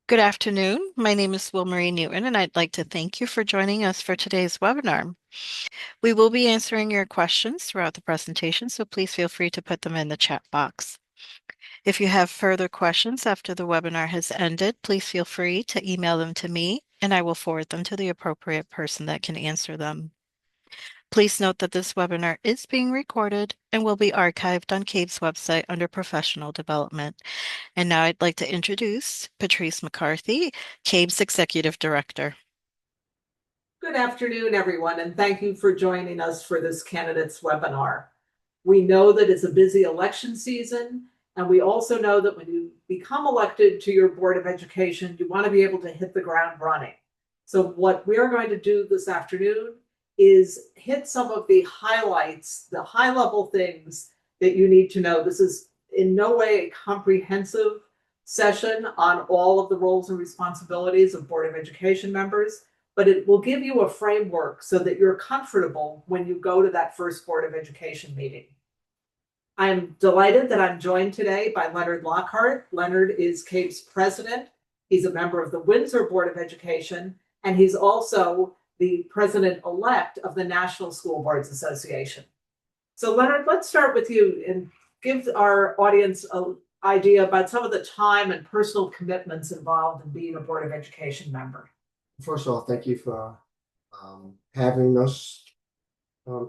Good afternoon. My name is Will Marie Newton, and I'd like to thank you for joining us for today's webinar. We will be answering your questions throughout the presentation, so please feel free to put them in the chat box. If you have further questions after the webinar has ended, please feel free to email them to me, and I will forward them to the appropriate person that can answer them. Please note that this webinar is being recorded and will be archived on CABE's website under Professional Development. And now I'd like to introduce Patrice McCarthy, CABE's Executive Director. Good afternoon, everyone, and thank you for joining us for this candidates webinar. We know that it's a busy election season, and we also know that when you become elected to your Board of Education, you want to be able to hit the ground running. So what we're going to do this afternoon is hit some of the highlights, the high-level things that you need to know. This is in no way a comprehensive session on all of the roles and responsibilities of Board of Education members, but it will give you a framework so that you're comfortable when you go to that first Board of Education meeting. I'm delighted that I'm joined today by Leonard Lockhart. Leonard is CABE's president. He's a member of the Windsor Board of Education, and he's also the president-elect of the National School Boards Association. So Leonard, let's start with you and give our audience an idea about some of the time and personal commitments involved in being a Board of Education member. First of all, thank you for having us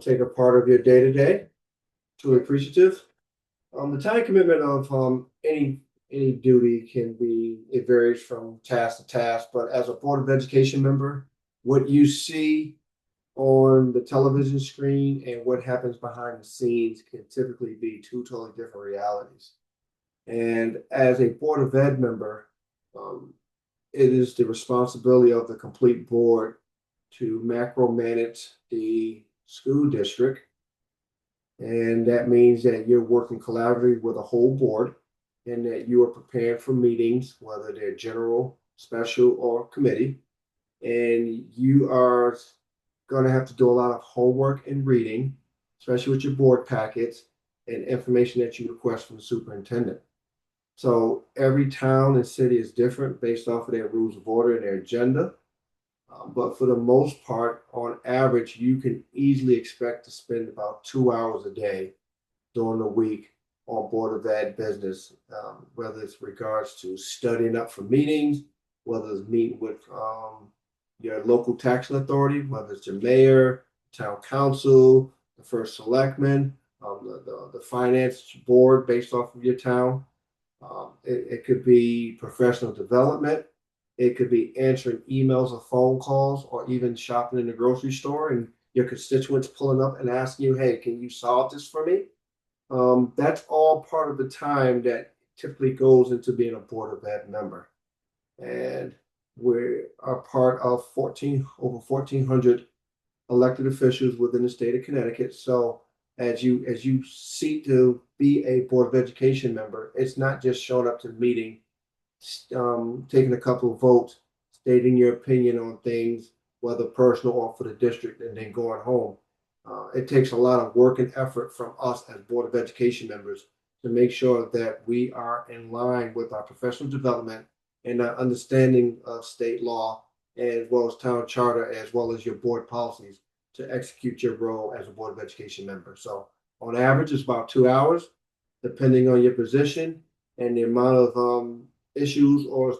take a part of your day-to-day. Truly appreciative. The time commitment of any duty it varies from task to task, but as a Board of Education member, what you see on the television screen and what happens behind the scenes can typically be two totally different realities. And as a Board of Ed member, it is the responsibility of the complete board to macro manage the school district. And that means that you're working collaboratively with a whole board and that you are prepared for meetings, whether they're general, special, or committee. And you are going to have to do a lot of homework and reading, especially with your board packets and information that you request from the superintendent. So every town and city is different based off of their rules of order and their agenda. But for the most part, on average, you can easily expect to spend about 2 hours a day during the week on Board of Ed business, whether it's regards to studying up for meetings, whether it's meeting with your local taxing authority, whether it's your mayor, town council, the first selectman, the finance board based off of your town. It could be professional development. It could be answering emails or phone calls, or even shopping in the grocery store and your constituents pulling up and asking you, hey, can you solve this for me? That's all part of the time that typically goes into being a Board of Ed member. And we are part of over 1,400 elected officials within the state of Connecticut. So as you seek to be a Board of Education member, it's not just showing up to the meeting, taking a couple of votes, stating your opinion on things, whether personal or for the district, and then going home. It takes a lot of work and effort from us as Board of Education members to make sure that we are in line with our professional development and our understanding of state law, as well as town charter, as well as your board policies to execute your role as a Board of Education member. So on average, it's about 2 hours, depending on your position and the amount of issues or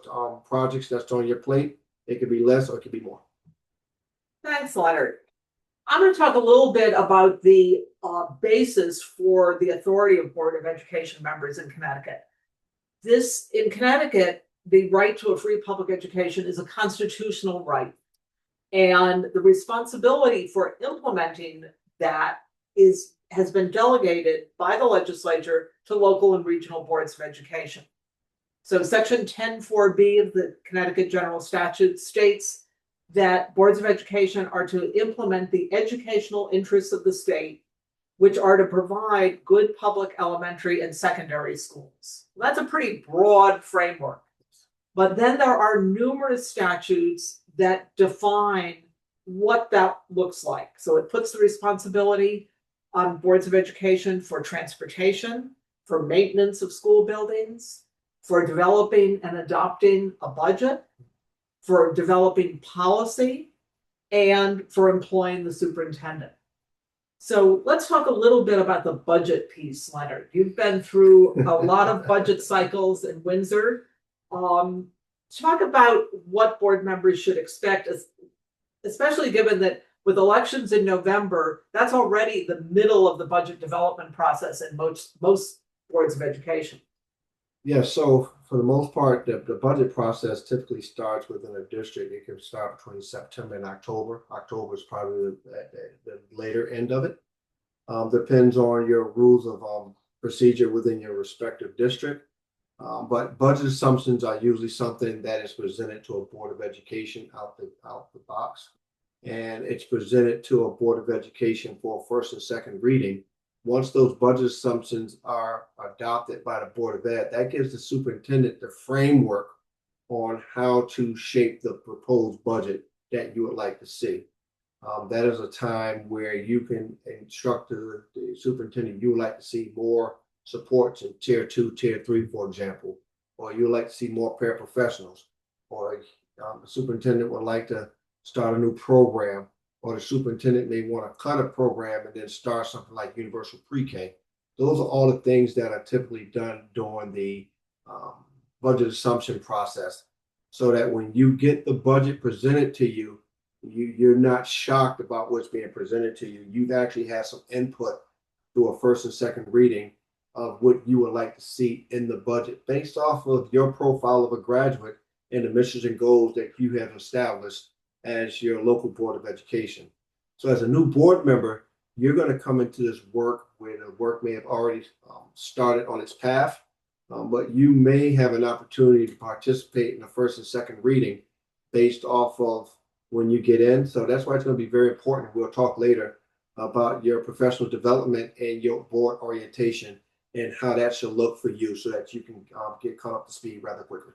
projects that's on your plate. It could be less or it could be more. Thanks, Leonard. I'm going to talk a little bit about the basis for the authority of Board of Education members in Connecticut. In Connecticut, the right to a free public education is a constitutional right. And the responsibility for implementing that has been delegated by the legislature to local and regional boards of education. So Section 10(4)B of the Connecticut General Statute states that boards of education are to implement the educational interests of the state, which are to provide good public elementary and secondary schools. That's a pretty broad framework. But then there are numerous statutes that define what that looks like. So it puts the responsibility on boards of education for transportation, for maintenance of school buildings, for developing and adopting a budget, for developing policy, and for employing the superintendent. So let's talk a little bit about the budget piece, Leonard. You've been through a lot of budget cycles in Windsor. Talk about what board members should expect, especially given that with elections in November, that's already the middle of the budget development process in most boards of education. Yeah, so for the most part, the budget process typically starts within a district. It can start between September and October. October is probably the later end of it. Depends on your rules of procedure within your respective district. But budget assumptions are usually something that is presented to a Board of Education out the box. And it's presented to a Board of Education for first and second reading. Once those budget assumptions are adopted by the Board of Ed, that gives the superintendent the framework on how to shape the proposed budget that you would like to see. That is a time where you can instruct the superintendent you would like to see more supports in tier 2, tier 3, for example, or you would like to see more paraprofessionals, or the superintendent would like to start a new program, or the superintendent may want to cut a program and then start something like universal pre-K. Those are all the things that are typically done during the budget assumption process, so that when you get the budget presented to you, you're not shocked about what's being presented to you. You've actually had some input through a first and second reading of what you would like to see in the budget based off of your profile of a graduate and the missions and goals that you have established as your local Board of Education. So as a new board member, you're going to come into this work where the work may have already started on its path, but you may have an opportunity to participate in the first and second reading based off of when you get in. So that's why it's going to be very important. We'll talk later about your professional development and your board orientation and how that should look for you so that you can get caught up to speed rather quickly.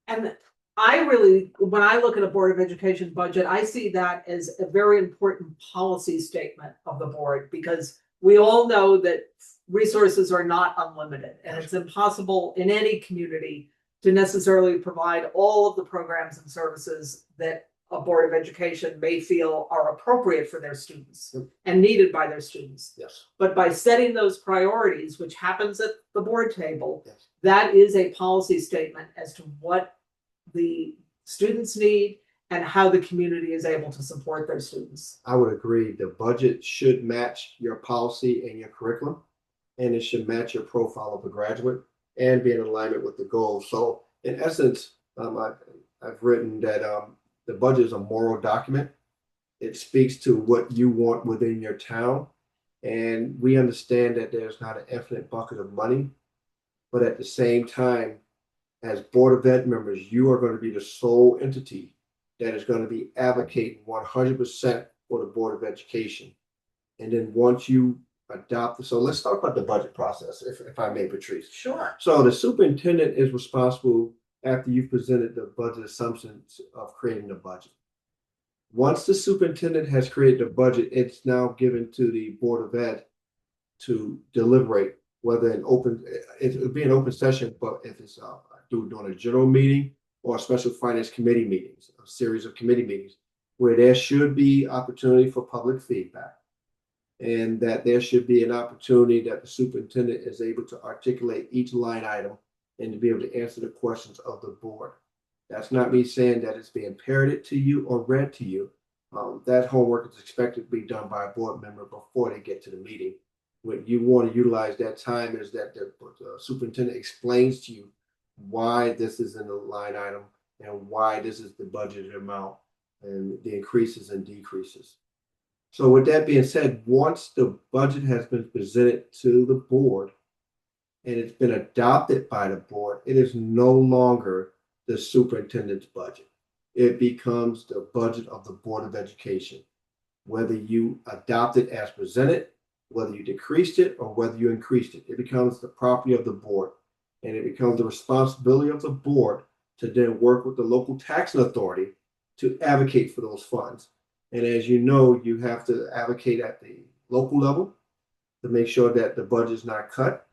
And I really, when I look at a Board of Education budget, I see that as a very important policy statement of the board, because we all know that resources are not unlimited, and it's impossible in any community to necessarily provide all of the programs and services that a Board of Education may feel are appropriate for their students and needed by their students. Yes. But by setting those priorities, which happens at the board table, Yes. that is a policy statement as to what the students need and how the community is able to support their students. I would agree. The budget should match your policy and your curriculum, and it should match your profile of a graduate and be in alignment with the goals. So in essence, I've written that the budget is a moral document. It speaks to what you want within your town. And we understand that there's not an infinite bucket of money, but at the same time, as Board of Ed members, you are going to be the sole entity that is going to be advocating 100% for the Board of Education. And then once you adopt, so let's talk about the budget process, if I may, Patrice. Sure. So the superintendent is responsible after you've presented the budget assumptions of creating the budget. Once the superintendent has created the budget, it's now given to the Board of Ed to deliberate whether it would be an open session, but if it's during a general meeting or a special finance committee meetings, a series of committee meetings, where there should be opportunity for public feedback, and that there should be an opportunity that the superintendent is able to articulate each line item and to be able to answer the questions of the board. That's not me saying that it's being parroted to you or read to you. That homework is expected to be done by a board member before they get to the meeting. What you want to utilize that time is that the superintendent explains to you why this is in the line item and why this is the budgeted amount and the increases and decreases. So with that being said, once the budget has been presented to the board and it's been adopted by the board, it is no longer the superintendent's budget. It becomes the budget of the Board of Education. Whether you adopt it as presented, whether you decreased it, or whether you increased it, it becomes the property of the board. And it becomes the responsibility of the board to then work with the local taxing authority to advocate for those funds. And as you know, you have to advocate at the local level to make sure that the budget is not cut.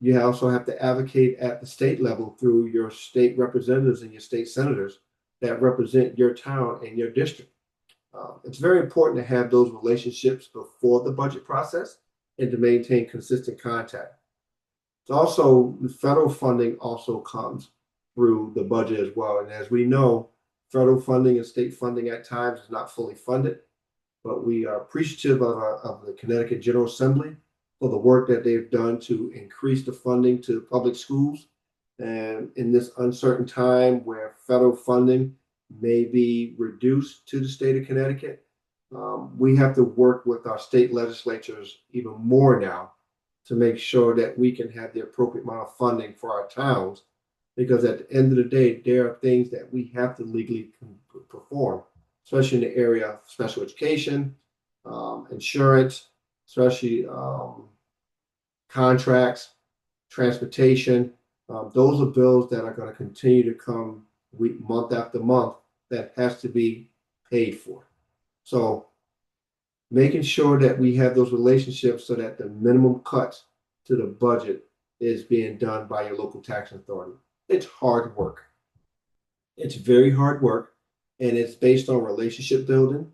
You also have to advocate at the state level through your state representatives and your state senators that represent your town and your district. It's very important to have those relationships before the budget process and to maintain consistent contact. It's also the federal funding also comes through the budget as well. And as we know, federal funding and state funding at times is not fully funded, but we are appreciative of the Connecticut General Assembly for the work that they've done to increase the funding to public schools. And in this uncertain time where federal funding may be reduced to the state of Connecticut, we have to work with our state legislatures even more now to make sure that we can have the appropriate amount of funding for our towns. Because at the end of the day, there are things that we have to legally perform, especially in the area of special education, insurance, especially contracts, transportation. Those are bills that are going to continue to come month after month that has to be paid for. So making sure that we have those relationships so that the minimum cuts to the budget is being done by your local tax authority. It's hard work. It's very hard work, and it's based on relationship building.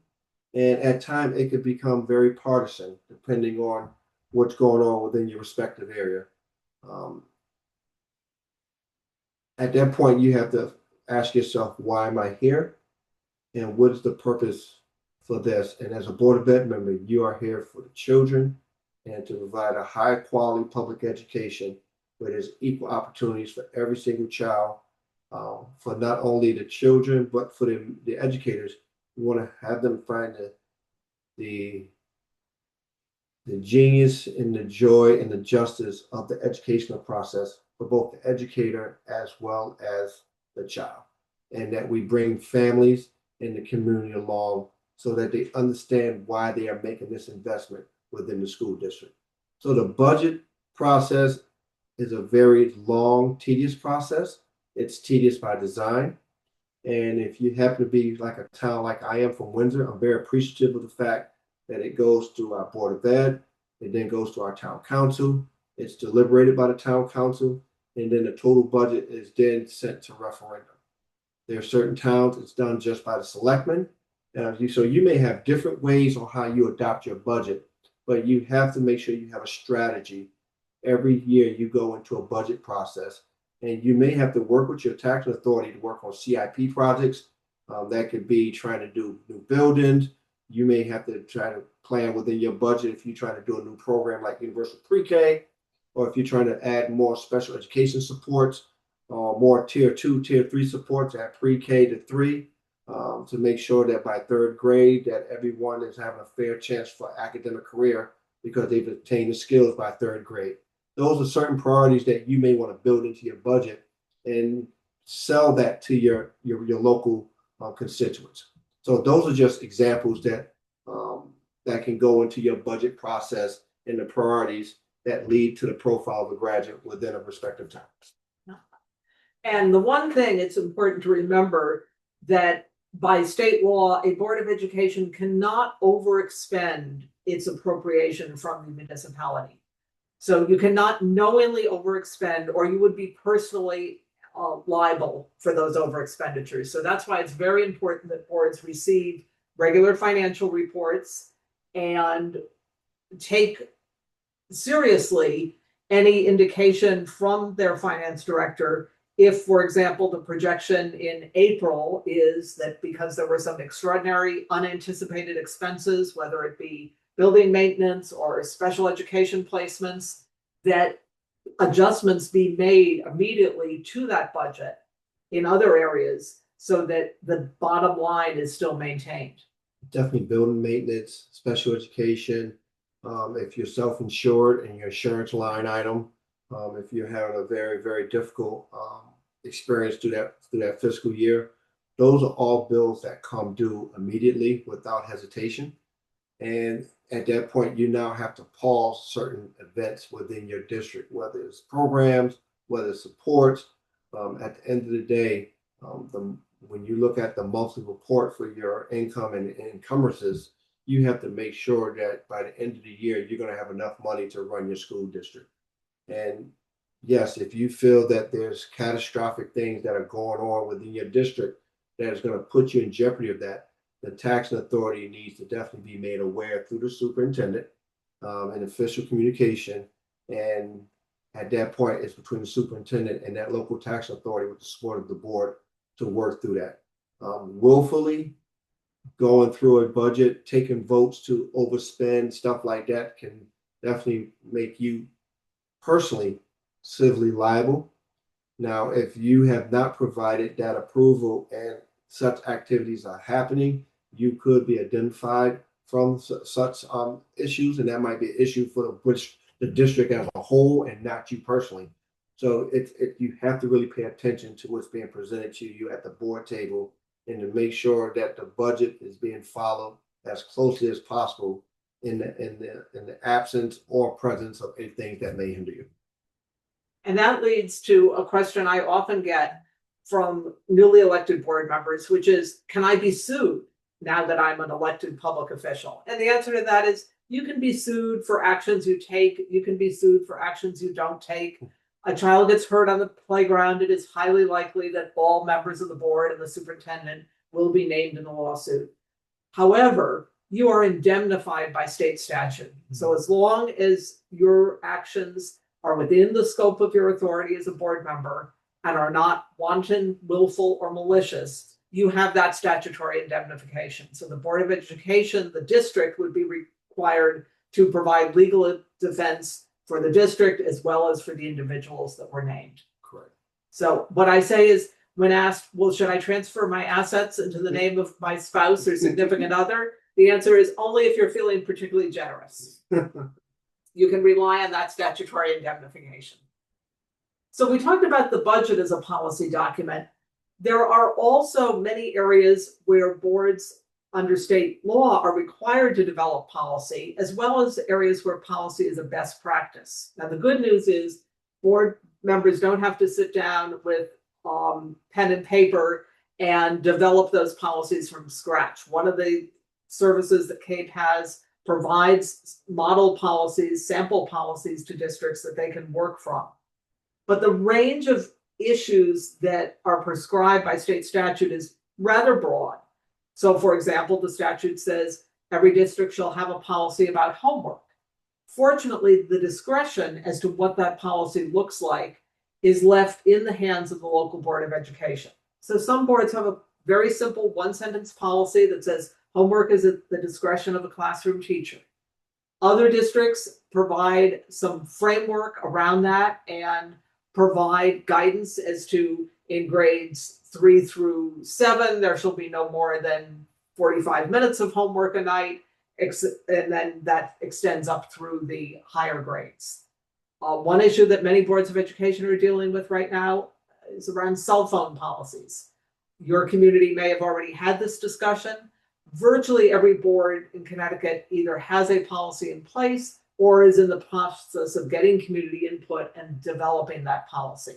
And at times it could become very partisan depending on what's going on within your respective area. At that point, you have to ask yourself, why am I here? And what is the purpose for this? And as a Board of Ed member, you are here for the children and to provide a high quality public education where there's equal opportunities for every single child, for not only the children, but for the educators. We want to have them find the genius and the joy and the justice of the educational process for both the educator as well as the child. And that we bring families and the community along so that they understand why they are making this investment within the school district. So the budget process is a very long, tedious process. It's tedious by design. And if you happen to be like a town like I am from Windsor, I'm very appreciative of the fact that it goes to our Board of Ed, it then goes to our town council, it's deliberated by the town council, and then the total budget is then sent to referendum. There are certain towns it's done just by the selectmen. So you may have different ways on how you adopt your budget, but you have to make sure you have a strategy. Every year you go into a budget process, and you may have to work with your tax authority to work on CIP projects. That could be trying to do new buildings. You may have to try to plan within your budget if you're trying to do a new program like Universal Pre-K, or if you're trying to add more special education supports, more tier 2, tier 3 supports at pre-K to 3, to make sure that by 3rd grade that everyone is having a fair chance for academic career because they've attained the skills by 3rd grade. Those are certain priorities that you may want to build into your budget and sell that to your local constituents. So those are just examples that that can go into your budget process and the priorities that lead to the profile of a graduate within a respective time. And the one thing it's important to remember that by state law, a Board of Education cannot overexpend its appropriation from the municipality. So you cannot knowingly overexpend, or you would be personally liable for those over expenditures. So that's why it's very important that boards receive regular financial reports and take seriously any indication from their finance director. If, for example, the projection in April is that because there were some extraordinary unanticipated expenses, whether it be building maintenance or special education placements, that adjustments be made immediately to that budget in other areas so that the bottom line is still maintained. Definitely building maintenance, special education. If you're self-insured and your insurance line item, if you're having a very, very difficult experience through that fiscal year, those are all bills that come due immediately without hesitation. And at that point, you now have to pause certain events within your district, whether it's programs, whether it's supports. At the end of the day, when you look at the monthly report for your income and encumbrances, you have to make sure that by the end of the year, you're going to have enough money to run your school district. And yes, if you feel that there's catastrophic things that are going on within your district that is going to put you in jeopardy of that, the taxing authority needs to definitely be made aware through the superintendent, and official communication. And at that point, it's between the superintendent and that local tax authority with the support of the board to work through that. Willfully going through a budget, taking votes to overspend, stuff like that can definitely make you personally civilly liable. Now, if you have not provided that approval and such activities are happening, you could be identified from such issues, and that might be an issue for the district as a whole and not you personally. So you have to really pay attention to what's being presented to you at the board table and to make sure that the budget is being followed as closely as possible in the absence or presence of anything that may hinder you. And that leads to a question I often get from newly elected board members, which is, can I be sued now that I'm an elected public official? And the answer to that is, you can be sued for actions you take. You can be sued for actions you don't take. A child gets hurt on the playground, it is highly likely that all members of the board and the superintendent will be named in the lawsuit. However, you are indemnified by state statute. So as long as your actions are within the scope of your authority as a board member and are not wanton, willful, or malicious, you have that statutory indemnification. So the Board of Education, the district, would be required to provide legal defense for the district as well as for the individuals that were named. Correct. So what I say is, when asked, well, should I transfer my assets into the name of my spouse or significant other? The answer is only if you're feeling particularly generous. You can rely on that statutory indemnification. So we talked about the budget as a policy document. There are also many areas where boards under state law are required to develop policy, as well as areas where policy is a best practice. Now, the good news is board members don't have to sit down with pen and paper and develop those policies from scratch. One of the services that CAPE has provides model policies, sample policies to districts that they can work from. But the range of issues that are prescribed by state statute is rather broad. So, for example, the statute says every district shall have a policy about homework. Fortunately, the discretion as to what that policy looks like is left in the hands of the local Board of Education. So some boards have a very simple one-sentence policy that says homework is at the discretion of a classroom teacher. Other districts provide some framework around that and provide guidance as to, in grades 3 through 7, there shall be no more than 45 minutes of homework a night, and then that extends up through the higher grades. One issue that many boards of education are dealing with right now is around cell phone policies. Your community may have already had this discussion. Virtually every board in Connecticut either has a policy in place or is in the process of getting community input and developing that policy.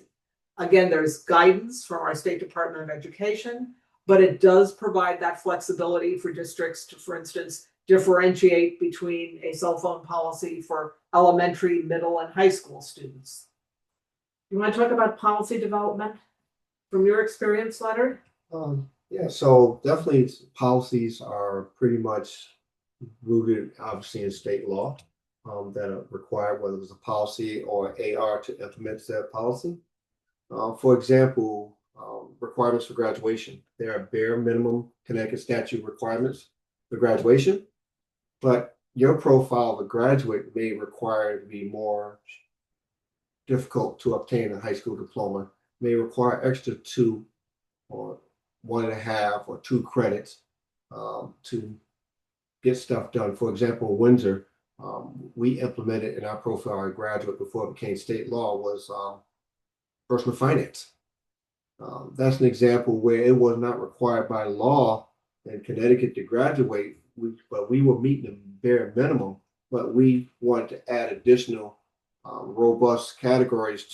Again, there's guidance from our State Department of Education, but it does provide that flexibility for districts to, for instance, differentiate between a cell phone policy for elementary, middle, and high school students. You want to talk about policy development from your experience, Leonard? Yeah, so definitely policies are pretty much rooted obviously in state law that are required, whether it's a policy or AR to implement that policy. For example, requirements for graduation. There are bare minimum Connecticut statute requirements for graduation, but your profile of a graduate may require to be more difficult to obtain a high school diploma, may require extra 2 or 1.5 or 2 credits to get stuff done. For example, Windsor, we implemented in our profile a graduate before it became state law was personal finance. That's an example where it was not required by law in Connecticut to graduate, but we were meeting the bare minimum, but we wanted to add additional robust categories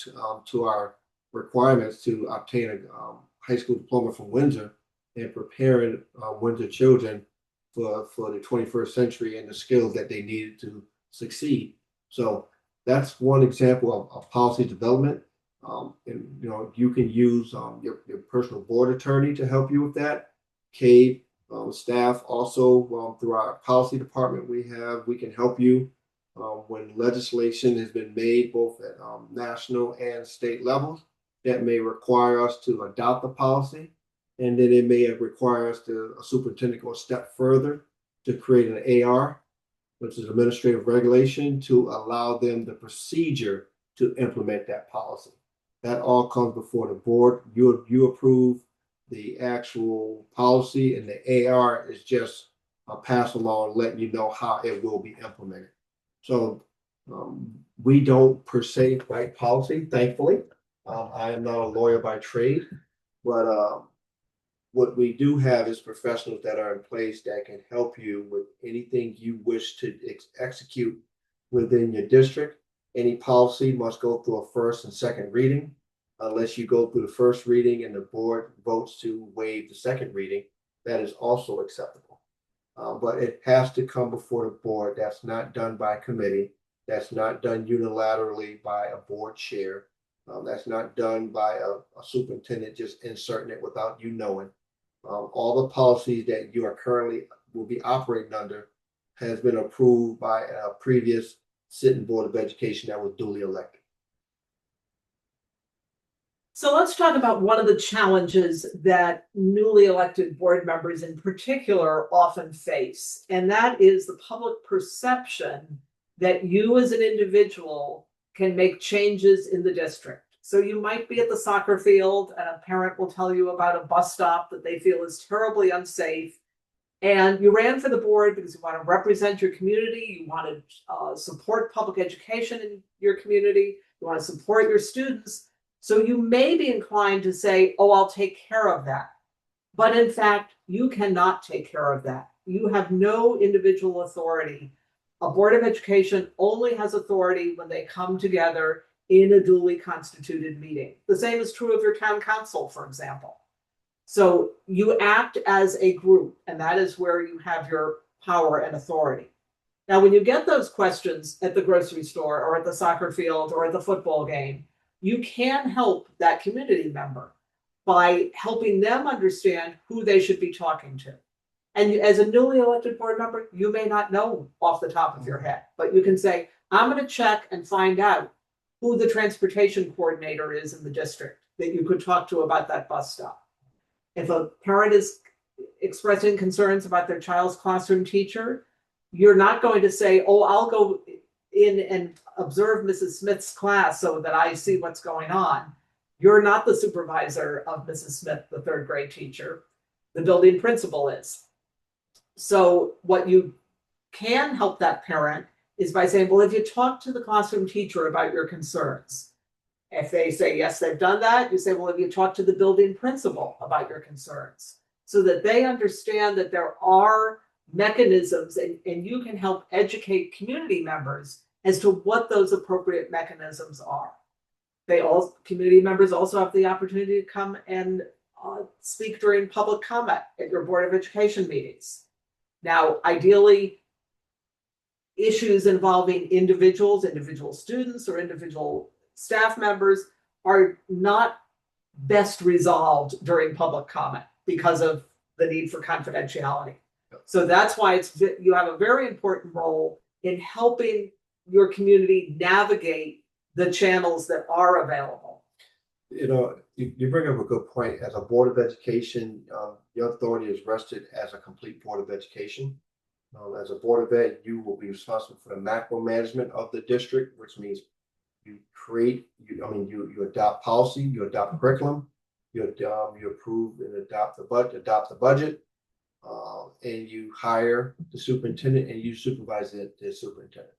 to our requirements to obtain a high school diploma from Windsor and preparing Windsor children for the 21st century and the skills that they needed to succeed. So that's one example of policy development. And you can use your personal board attorney to help you with that. CABE staff also through our policy department we can help you when legislation has been made both at national and state levels that may require us to adopt the policy, and then it may require us to a superintendent go a step further to create an AR, which is administrative regulation, to allow them the procedure to implement that policy. That all comes before the board. You approve the actual policy, and the AR is just a pass along, letting you know how it will be implemented. So we don't per se write policy, thankfully. I am not a lawyer by trade, but what we do have is professionals that are in place that can help you with anything you wish to execute within your district. Any policy must go through a first and second reading. Unless you go through the first reading and the board votes to waive the second reading, that is also acceptable. But it has to come before the board. That's not done by committee. That's not done unilaterally by a board chair. That's not done by a superintendent just inserting it without you knowing. All the policies that you are currently will be operating under has been approved by a previous sitting board of education that was duly elected. So let's talk about one of the challenges that newly elected board members in particular often face, and that is the public perception that you as an individual can make changes in the district. So you might be at the soccer field and a parent will tell you about a bus stop that they feel is terribly unsafe. And you ran for the board because you want to represent your community, you want to support public education in your community, you want to support your students. So you may be inclined to say, oh, I'll take care of that. But in fact, you cannot take care of that. You have no individual authority. A board of education only has authority when they come together in a duly constituted meeting. The same is true of your town council, for example. So you act as a group, and that is where you have your power and authority. Now, when you get those questions at the grocery store or at the soccer field or at the football game, you can help that community member by helping them understand who they should be talking to. And as a newly elected board member, you may not know off the top of your head, but you can say, I'm going to check and find out who the transportation coordinator is in the district that you could talk to about that bus stop. If a parent is expressing concerns about their child's classroom teacher, you're not going to say, oh, I'll go in and observe Mrs. Smith's class so that I see what's going on. You're not the supervisor of Mrs. Smith, the third grade teacher. The building principal is. So what you can help that parent is by saying, well, if you talk to the classroom teacher about your concerns, if they say, yes, they've done that, you say, well, have you talked to the building principal about your concerns? So that they understand that there are mechanisms and you can help educate community members as to what those appropriate mechanisms are. Community members also have the opportunity to come and speak during public comment at your Board of Education meetings. Now, ideally, issues involving individual students or individual staff members are not best resolved during public comment because of the need for confidentiality. So that's why you have a very important role in helping your community navigate the channels that are available. You bring up a good point. As a Board of Education, your authority is vested as a complete Board of Education. As a Board of Ed, you will be responsible for the macro management of the district, which means you adopt policy, you adopt curriculum, you approve and adopt the budget, and you hire the superintendent and you supervise the superintendent.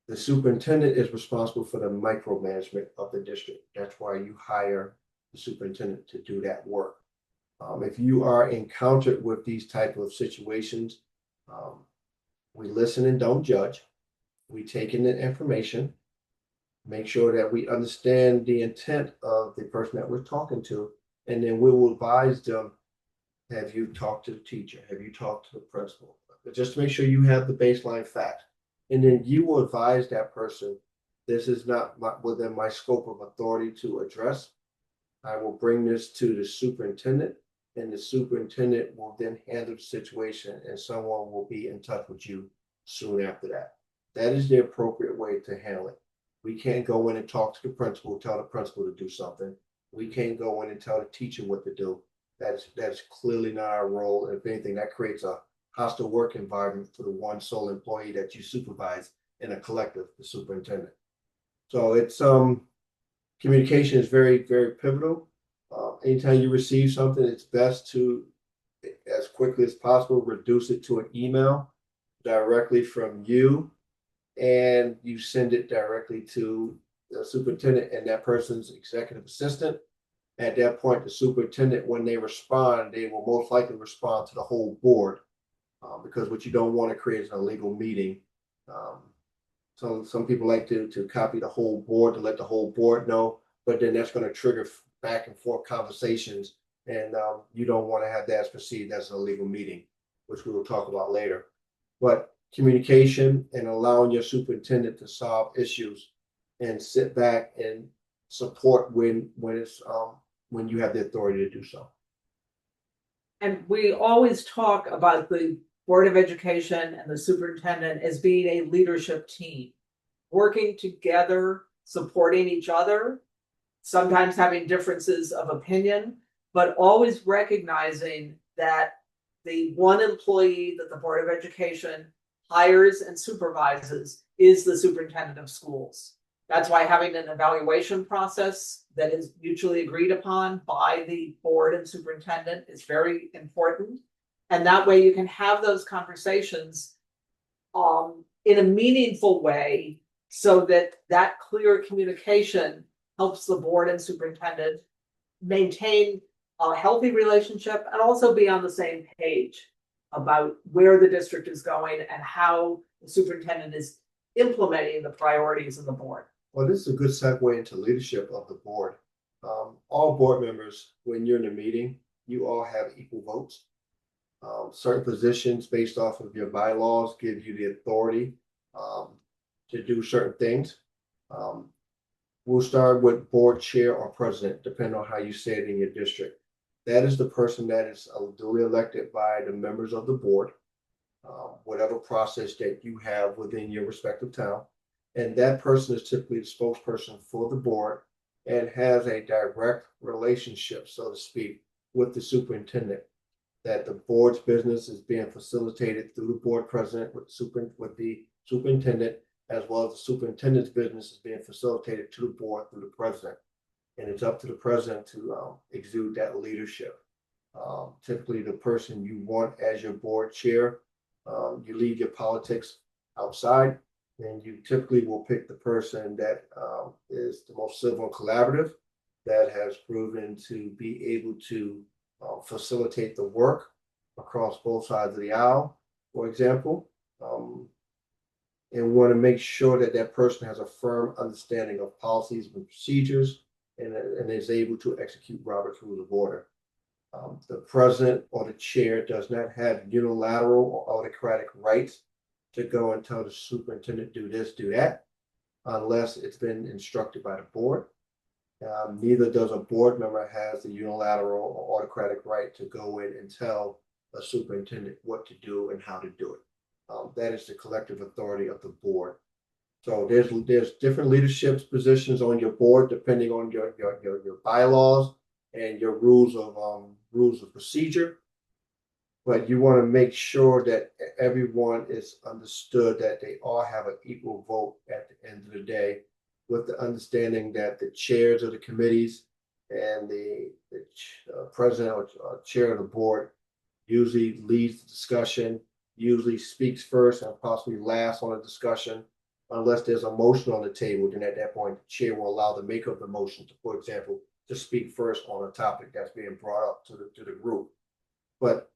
The superintendent is responsible for the micromanagement of the district. That's why you hire the superintendent to do that work. If you are encountered with these type of situations, we listen and don't judge. We take in the information, make sure that we understand the intent of the person that we're talking to, and then we will advise them, have you talked to the teacher? Have you talked to the principal? But just to make sure you have the baseline fact. And then you will advise that person, this is not within my scope of authority to address. I will bring this to the superintendent, and the superintendent will then handle the situation, and someone will be in touch with you soon after that. That is the appropriate way to handle it. We can't go in and talk to the principal, tell the principal to do something. We can't go in and tell the teacher what to do. That's clearly not our role. And if anything, that creates a hostile work environment for the one sole employee that you supervise in a collective, the superintendent. So it's communication is very, very pivotal. Anytime you receive something, it's best to, as quickly as possible, reduce it to an email directly from you, and you send it directly to the superintendent and that person's executive assistant. At that point, the superintendent, when they respond, they will most likely respond to the whole board, because what you don't want to create is an illegal meeting. So some people like to copy the whole board to let the whole board know, but then that's going to trigger back and forth conversations, and you don't want to have that perceived as an illegal meeting, which we will talk about later. But communication and allowing your superintendent to solve issues and sit back and support when it's when you have the authority to do so. And we always talk about the Board of Education and the superintendent as being a leadership team, working together, supporting each other, sometimes having differences of opinion, but always recognizing that the one employee that the Board of Education hires and supervises is the superintendent of schools. That's why having an evaluation process that is mutually agreed upon by the board and superintendent is very important. And that way you can have those conversations in a meaningful way, so that that clear communication helps the board and superintendent maintain a healthy relationship and also be on the same page about where the district is going and how the superintendent is implementing the priorities of the board. Well, this is a good segue into leadership of the board. All board members, when you're in a meeting, you all have equal votes. Certain positions based off of your bylaws give you the authority to do certain things. We'll start with board chair or president, depending on how you say it in your district. That is the person that is duly elected by the members of the board, whatever process that you have within your respective town. And that person is typically the spokesperson for the board and has a direct relationship, so to speak, with the superintendent. That the board's business is being facilitated through the board president with the superintendent, as well as the superintendent's business is being facilitated to the board through the president. And it's up to the president to exude that leadership. Typically, the person you want as your board chair, you leave your politics outside, and you typically will pick the person that is the most civil and collaborative, that has proven to be able to facilitate the work across both sides of the aisle, for example. And we want to make sure that that person has a firm understanding of policies and procedures, and is able to execute Robert's Rules of Order. The president or the chair does not have unilateral or autocratic rights to go and tell the superintendent, do this, do that, unless it's been instructed by the board. Neither does a board member has the unilateral or autocratic right to go in and tell a superintendent what to do and how to do it. That is the collective authority of the board. So there's different leadership positions on your board depending on your bylaws and your rules of procedure. But you want to make sure that everyone is understood that they all have an equal vote at the end of the day, with the understanding that the chairs of the committees and the president or chair of the board usually leads the discussion, usually speaks first and possibly last on a discussion. Unless there's a motion on the table, then at that point, the chair will allow the maker of the motion to, for example, to speak first on a topic that's being brought up to the group. But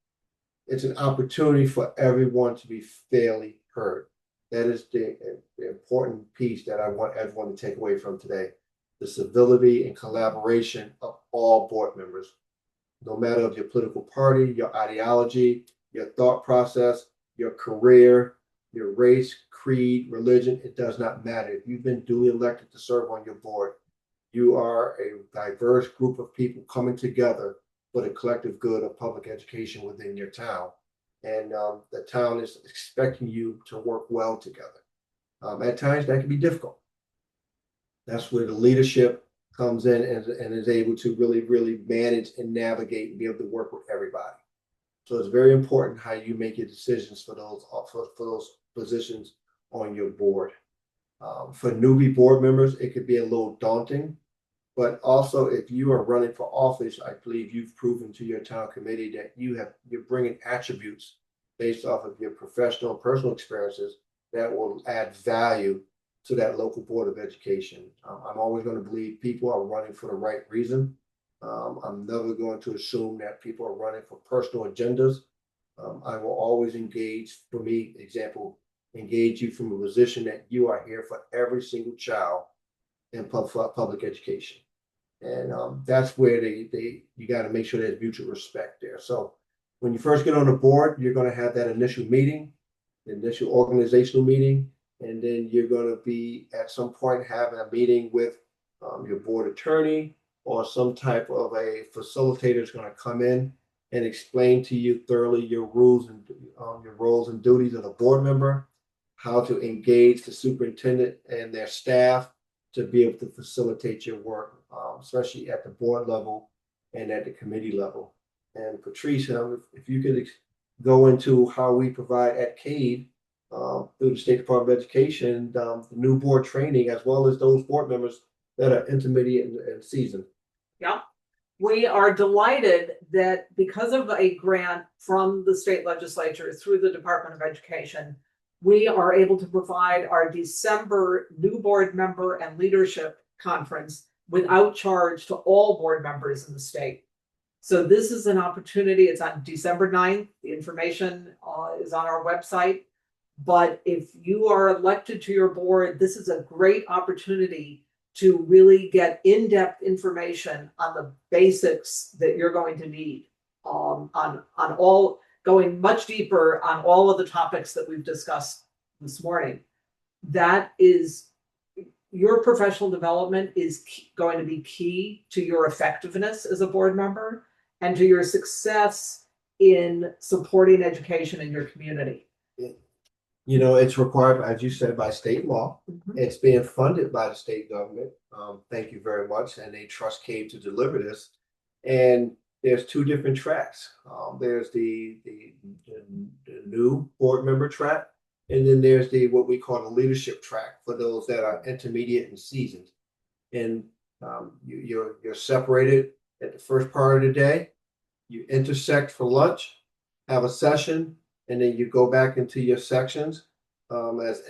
it's an opportunity for everyone to be fairly heard. That is the important piece that I want everyone to take away from today. The civility and collaboration of all board members, no matter of your political party, your ideology, your thought process, your career, your race, creed, religion, it does not matter. If you've been duly elected to serve on your board, you are a diverse group of people coming together for the collective good of public education within your town. And the town is expecting you to work well together. At times that can be difficult. That's where the leadership comes in and is able to really manage and navigate and be able to work with everybody. So it's very important how you make your decisions for those positions on your board. For newbie board members, it could be a little daunting, but also if you are running for office, I believe you've proven to your town committee that you're bringing attributes based off of your professional and personal experiences that will add value to that local board of education. I'm always going to believe people are running for the right reason. I'm never going to assume that people are running for personal agendas. I will always engage, for me, engage you from a position that you are here for every single child in public education. And that's where you got to make sure there's mutual respect there. So when you first get on the board, you're going to have that initial meeting, the initial organizational meeting, and then you're going to be at some point having a meeting with your board attorney or some type of a facilitator is going to come in and explain to you thoroughly your rules and your roles and duties as a board member, how to engage the superintendent and their staff to be able to facilitate your work, especially at the board level and at the committee level. And Patrice, if you could go into how we provide at CADE through the State Department of Education, the new board training, as well as those board members that are intermediate and seasoned. Yeah, we are delighted that because of a grant from the state legislature through the Department of Education, we are able to provide our December new board member and leadership conference without charge to all board members in the state. So this is an opportunity. It's on December 9th. The information is on our website. But if you are elected to your board, this is a great opportunity to really get in-depth information on the basics that you're going to need on all, going much deeper on all of the topics that we've discussed this morning. That is, your professional development is going to be key to your effectiveness as a board member and to your success in supporting education in your community. You know, it's required, as you said, by state law. Mhm. It's being funded by the state government. Thank you very much. And they trust CADE to deliver this. And there's two different tracks. There's the new board member track, and then there's what we call the leadership track for those that are intermediate and seasoned. And you're separated at the first part of the day. You intersect for lunch, have a session, and then you go back into your sections as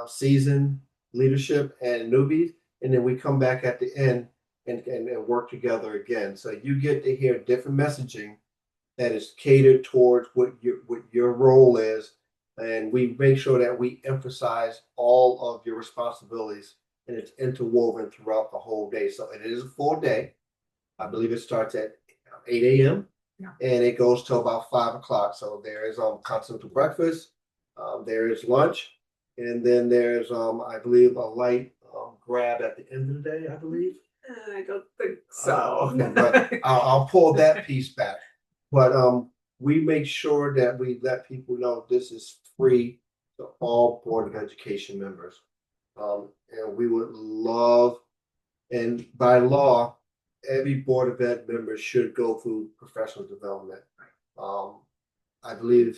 seasoned leadership and newbies, and then we come back at the end and work together again. So you get to hear different messaging that is catered towards what your role is, and we make sure that we emphasize all of your responsibilities, and it's interwoven throughout the whole day. So it is a full day. I believe it starts at 8 a.m. Yeah. And it goes till about 5 o'clock. So there is continental breakfast, there is lunch, and then there's I believe a light grab at the end of the day, I believe. I don't think so. Okay, but I'll pull that piece back. But we make sure that we let people know this is free to all Board of Education members. And we would love, and by law, every Board of Ed member should go through professional development. I believe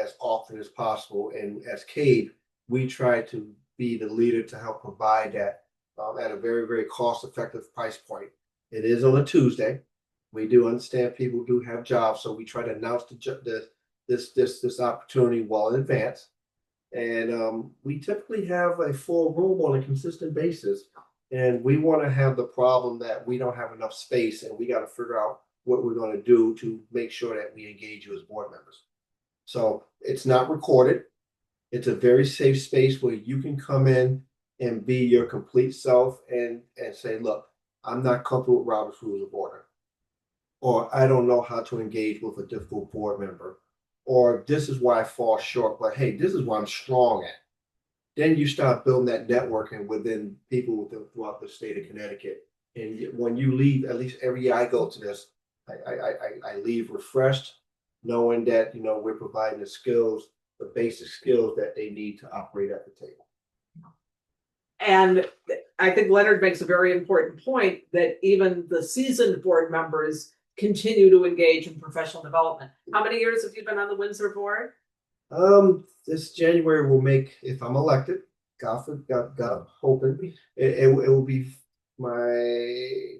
as often as possible, and as CADE, we try to be the leader to help provide that at a very cost-effective price point. It is on a Tuesday. We do understand people do have jobs, so we try to announce this opportunity well in advance. And we typically have a full room on a consistent basis. And we want to have the problem that we don't have enough space, and we got to figure out what we're going to do to make sure that we engage you as board members. So it's not recorded. It's a very safe space where you can come in and be your complete self and say, look, I'm not comfortable with Robert's Rules of Order, or I don't know how to engage with a difficult board member, or this is why I fall short, but hey, this is what I'm strong at. then you start building that networking within people throughout the state of Connecticut. And when you leave, at least every year I go to this, I leave refreshed, knowing that, you know, we're providing the skills, the basic skills that they need to operate at the table. And I think Leonard makes a very important point that even the seasoned board members continue to engage in professional development. How many years have you been on the Windsor board? This January will make, if I'm elected, God hoping, it will be my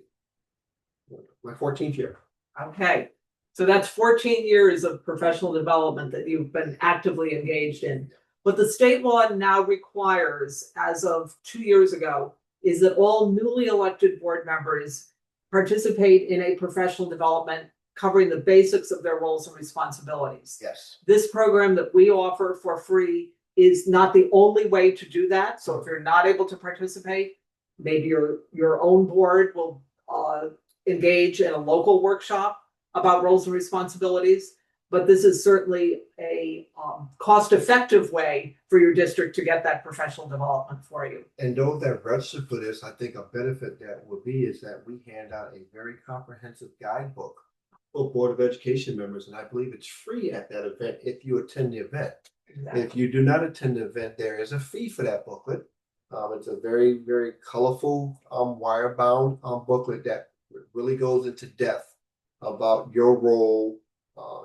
14th year. Okay, so that's 14 years of professional development that you've been actively engaged in. What the state law now requires, as of 2 years ago, is that all newly elected board members participate in a professional development covering the basics of their roles and responsibilities. Yes. This program that we offer for free is not the only way to do that. So if you're not able to participate, maybe your own board will engage in a local workshop about roles and responsibilities. But this is certainly a cost-effective way for your district to get that professional development for you. And those that register for this, I think a benefit that will be is that we hand out a very comprehensive guidebook for Board of Education members, and I believe it's free at that event if you attend the event. Exactly. If you do not attend the event, there is a fee for that booklet. It's a very, very colorful, wire-bound booklet that really goes into depth about your role.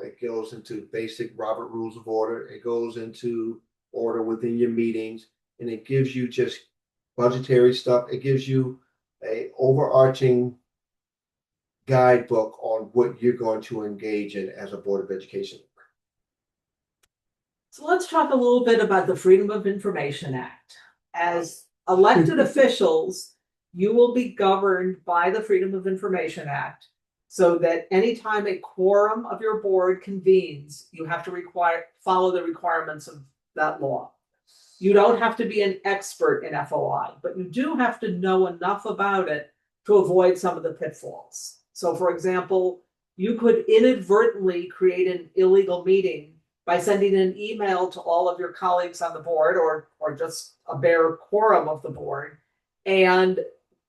It goes into basic Robert Rules of Order. It goes into order within your meetings, and it gives you just budgetary stuff. It gives you a overarching guidebook on what you're going to engage in as a Board of Education. So let's talk a little bit about the Freedom of Information Act. As elected officials, you will be governed by the Freedom of Information Act, so that anytime a quorum of your board convenes, you have to follow the requirements of that law. You don't have to be an expert in FOI, but you do have to know enough about it to avoid some of the pitfalls. So for example, you could inadvertently create an illegal meeting by sending an email to all of your colleagues on the board, or just a bare quorum of the board, and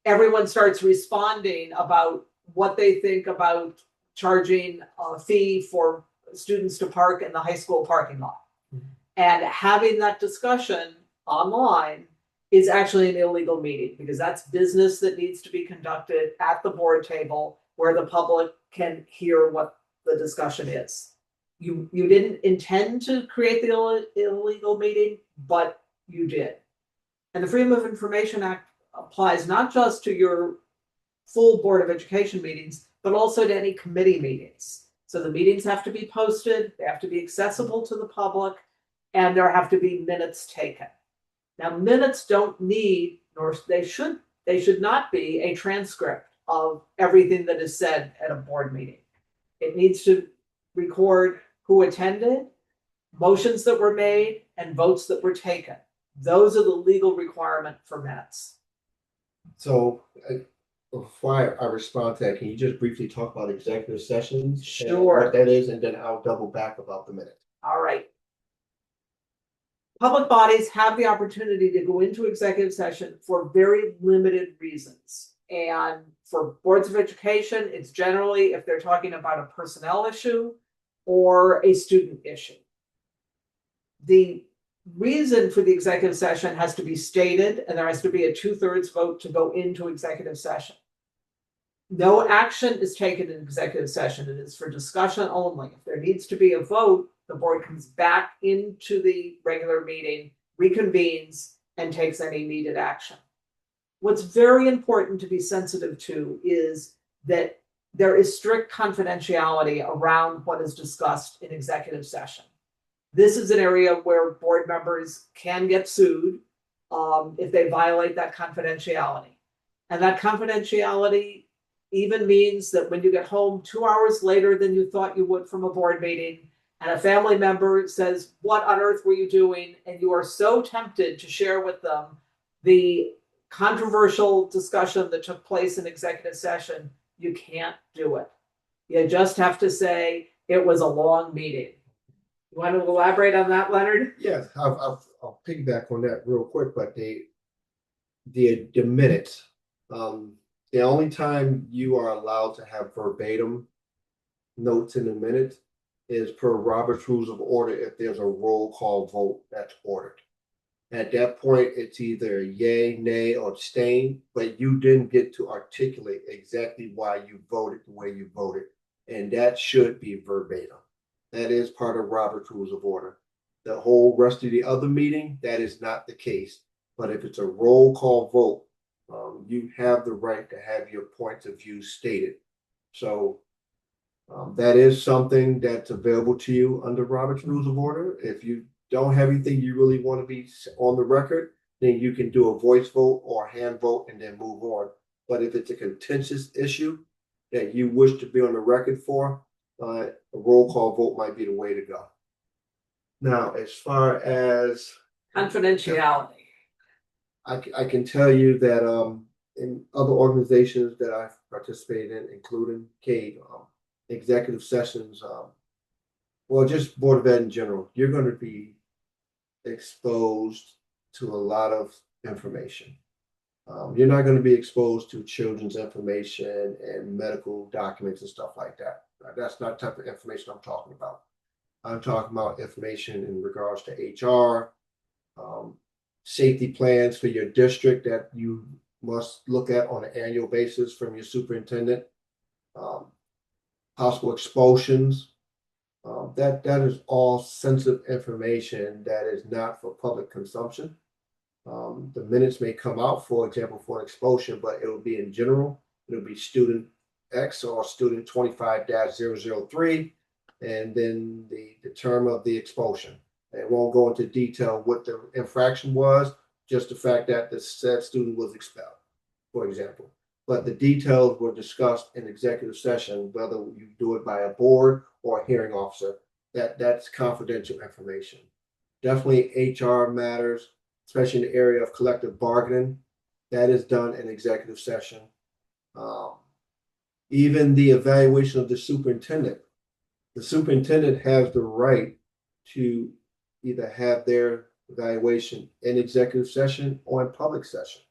everyone starts responding about what they think about charging a fee for students to park in the high school parking lot. Mm-hmm. And having that discussion online is actually an illegal meeting, because that's business that needs to be conducted at the board table where the public can hear what the discussion is. You didn't intend to create the illegal meeting, but you did. And the Freedom of Information Act applies not just to your full Board of Education meetings, but also to any committee meetings. So the meetings have to be posted, they have to be accessible to the public, and there have to be minutes taken. Now, minutes don't need, nor they should not be a transcript of everything that is said at a board meeting. It needs to record who attended, motions that were made, and votes that were taken. Those are the legal requirement for minutes. So before I respond to that, can you just briefly talk about executive sessions? Sure. What that is, and then I'll double back about the minute. All right. Public bodies have the opportunity to go into executive session for very limited reasons. And for boards of education, it's generally if they're talking about a personnel issue or a student issue. The reason for the executive session has to be stated, and there has to be a 2/3 vote to go into executive session. No action is taken in executive session. It is for discussion only. If there needs to be a vote, the board comes back into the regular meeting, reconvenes, and takes any needed action. What's very important to be sensitive to is that there is strict confidentiality around what is discussed in executive session. This is an area where board members can get sued if they violate that confidentiality. And that confidentiality even means that when you get home 2 hours later than you thought you would from a board meeting, and a family member says, "What on earth were you doing?" and you are so tempted to share with them the controversial discussion that took place in executive session, you can't do it. You just have to say, "It was a long meeting." You want to elaborate on that, Leonard? Yes, I'll piggyback on that real quick, but the minutes, the only time you are allowed to have verbatim notes in the minutes is per Robert's Rules of Order if there's a roll call vote that's ordered. At that point, it's either yay, nay, or abstain, but you didn't get to articulate exactly why you voted the way you voted. And that should be verbatim. That is part of Robert's Rules of Order. The whole rest of the other meeting, that is not the case. But if it's a roll call vote, you have the right to have your points of view stated. So that is something that's available to you under Robert's Rules of Order. If you don't have anything you really want to be on the record, then you can do a voice vote or hand vote and then move on. But if it's a contentious issue that you wish to be on the record for, a roll call vote might be the way to go. Now, as far as Confidentiality. I can tell you that in other organizations that I've participated in, including CADE, executive sessions, well, just Board of Ed in general, you're going to be exposed to a lot of information. You're not going to be exposed to children's information and medical documents and stuff like that. That's not the type of information I'm talking about. I'm talking about information in regards to HR, safety plans for your district that you must look at on an annual basis from your superintendent, possible expulsions. That is all sensitive information that is not for public consumption. The minutes may come out, for example, for an expulsion, but it will be in general. It'll be student X or student 25-003, and then the term of the expulsion. It won't go into detail what the infraction was, just the fact that the said student was expelled, for example. But the details were discussed in executive session, whether you do it by a board or a hearing officer. That's confidential information. Definitely HR matters, especially in the area of collective bargaining. That is done in executive session. Even the evaluation of the superintendent. The superintendent has the right to either have their evaluation in executive session or in public session.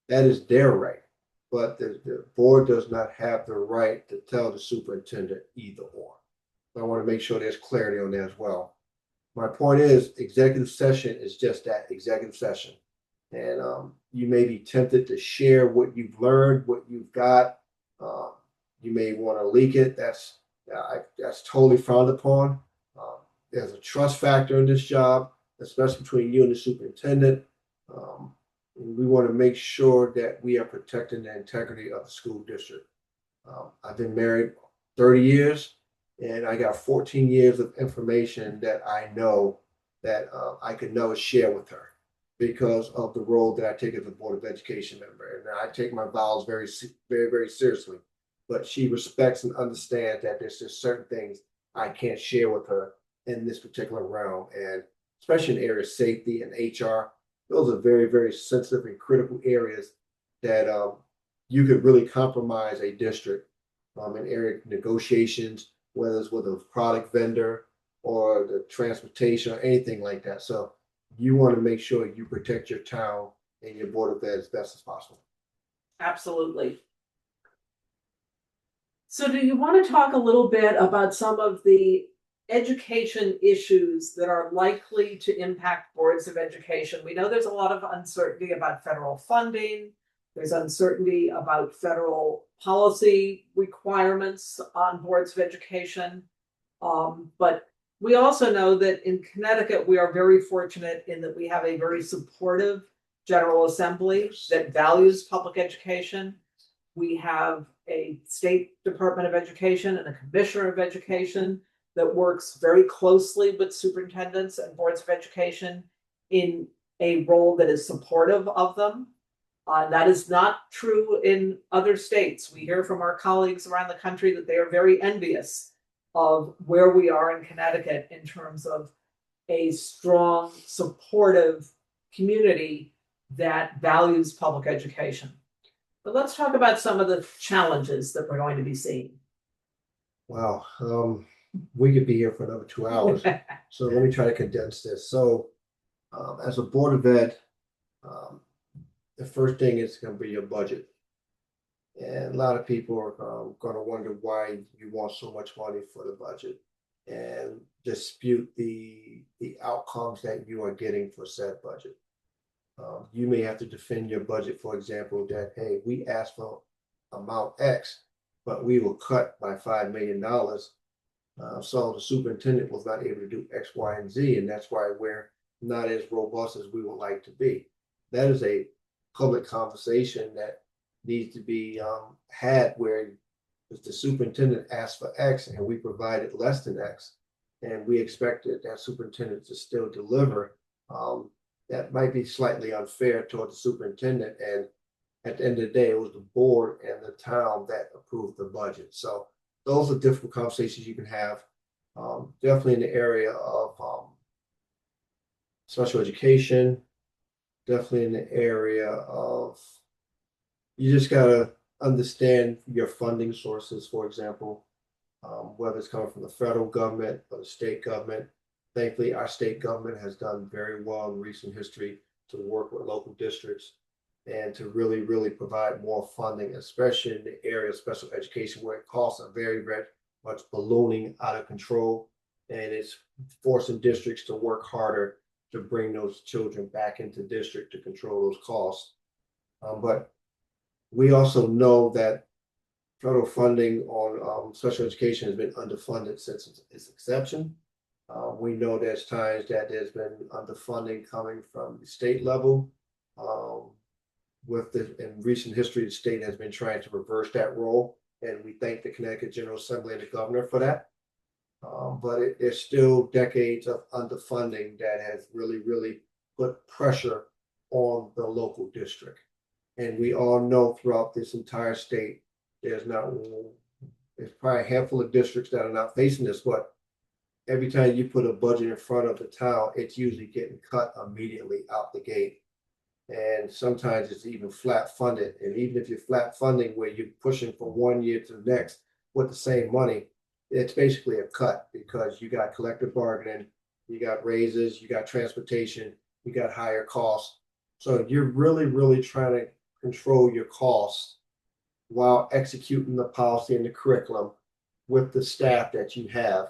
That is their right. But the board does not have the right to tell the superintendent either or. I want to make sure there's clarity on that as well. My point is, executive session is just that, executive session. And you may be tempted to share what you've learned, what you've got. You may want to leak it. That's totally frowned upon. There's a trust factor in this job, especially between you and the superintendent. And we want to make sure that we are protecting the integrity of the school district. I've been married 30 years, and I got 14 years of information that I know that I could never share with her because of the role that I take as a Board of Education member. And I take my vows very, very, very seriously. But she respects and understands that there's just certain things I can't share with her in this particular realm. And especially in the area of safety and HR, those are very, very sensitive and critical areas that you could really compromise a district in area negotiations, whether it's with a product vendor or the transportation or anything like that. So you want to make sure you protect your town and your Board of Ed as best as possible. Absolutely. So do you want to talk a little bit about some of the education issues that are likely to impact boards of education? We know there's a lot of uncertainty about federal funding. There's uncertainty about federal policy requirements on boards of education. But we also know that in Connecticut, we are very fortunate in that we have a very supportive General Assembly that values public education. We have a state Department of Education and a Commissioner of Education that works very closely with superintendents and boards of education in a role that is supportive of them. That is not true in other states. We hear from our colleagues around the country that they are very envious of where we are in Connecticut in terms of a strong, supportive community that values public education. But let's talk about some of the challenges that we're going to be seeing. Wow. we could be here for another 2 hours. So let me try to condense this. So, as a Board of Ed, the first thing is gonna be your budget. And a lot of people are gonna wonder why you want so much money for the budget and dispute the outcomes that you are getting for said budget. You may have to defend your budget, for example, that, hey, we asked for amount X, but we were cut by $5 million. So the superintendent was not able to do X, Y, and Z, and that's why we're not as robust as we would like to be. That is a public conversation that needs to be had where if the superintendent asked for X and we provided less than X, and we expected that superintendent to still deliver, that might be slightly unfair toward the superintendent. And at the end of the day, it was the board and the town that approved the budget. So those are difficult conversations you can have. Definitely in the area of special education, definitely in the area of, you just gotta understand your funding sources, for example, whether it's coming from the federal government or the state government. Thankfully, our state government has done very well in recent history to work with local districts and to really, really provide more funding, especially in the area of special education where costs are very, very much ballooning out of control. And it's forcing districts to work harder to bring those children back into district to control those costs. But we also know that federal funding on special education has been underfunded since its inception. We know there's times that there's been underfunding coming from the state level. In recent history, the state has been trying to reverse that role, and we thank the Connecticut General Assembly and the governor for that. But there's still decades of underfunding that has really, really put pressure on the local district. And we all know throughout this entire state, there's probably a handful of districts that are not facing this, but every time you put a budget in front of the town, it's usually getting cut immediately out the gate. And sometimes it's even flat funded. And even if you're flat funding where you're pushing from 1 year to the next with the same money, it's basically a cut because you got collective bargaining, you got raises, you got transportation, you got higher costs. So you're really, really trying to control your costs while executing the policy and the curriculum with the staff that you have.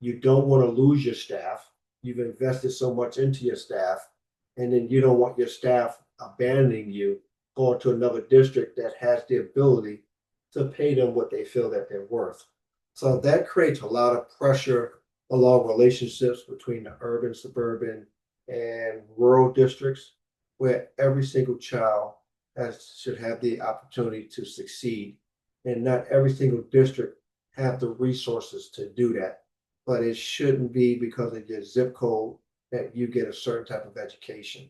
You don't want to lose your staff. You've invested so much into your staff, and then you don't want your staff abandoning you, going to another district that has the ability to pay them what they feel that they're worth. So that creates a lot of pressure along relationships between the urban, suburban, and rural districts, where every single child should have the opportunity to succeed. And not every single district have the resources to do that. But it shouldn't be because of your zip code that you get a certain type of education.